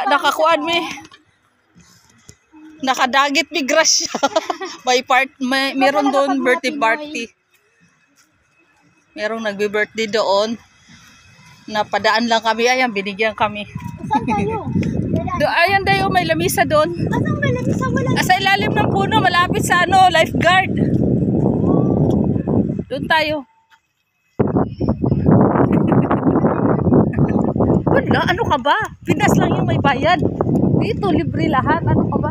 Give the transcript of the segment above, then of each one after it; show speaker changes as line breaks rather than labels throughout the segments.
nakakuan mi. Nakadagit mi grasya. Meron doon birthday party. Merong nagbe-birthday doon. Napadaan lang kami. Ayan, binigyan kami.
Saan tayo?
Ayan dayo, may lamisa doon.
Anong may lamisa? Wala.
Sa ilalim ng puno, malapit sa lifeguard. Doon tayo. Wala, ano ka ba? Pinas lang yung may bayad. Dito, libre lahat. Ano ka ba?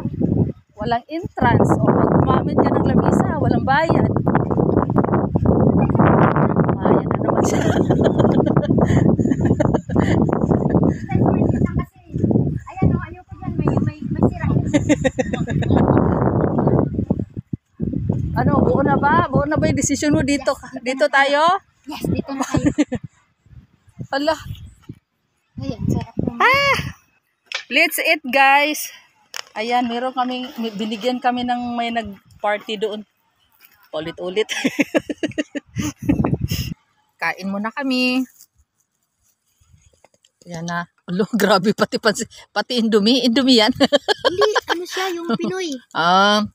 Walang entrance. O pag gumamit ka ng lamisa, walang bayad. Bayad na naman siya.
Ayan o, ayoko dyan. May sira.
Ano, buo na ba? Buo na ba yung desisyon mo dito? Dito tayo?
Yes, dito na tayo.
Hala.
Ayan, sarap naman.
Let's eat, guys. Ayan, binigyan kami ng may nag-party doon. Ulit-ulit. Kain muna kami. Ayan na. Alo, grabe pati Indomie. Indomie yan.
Hindi, ano siya, yung Pinoy.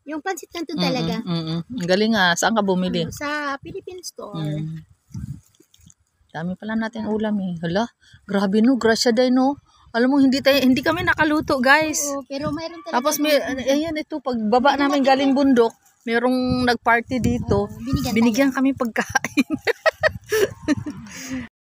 Yung pansit canton talaga.
Ang galing nga. Saan ka bumili?
Sa Philippine store.
Dami pala natin ulam eh. Hala, grabe no. Grasya day no. Alam mo, hindi kami nakaluto, guys.
Oo, pero mayroon talaga.
Tapos ayan ito, pagbaba namin galing bundok, merong nagparty dito. Binigyan kami pagkain.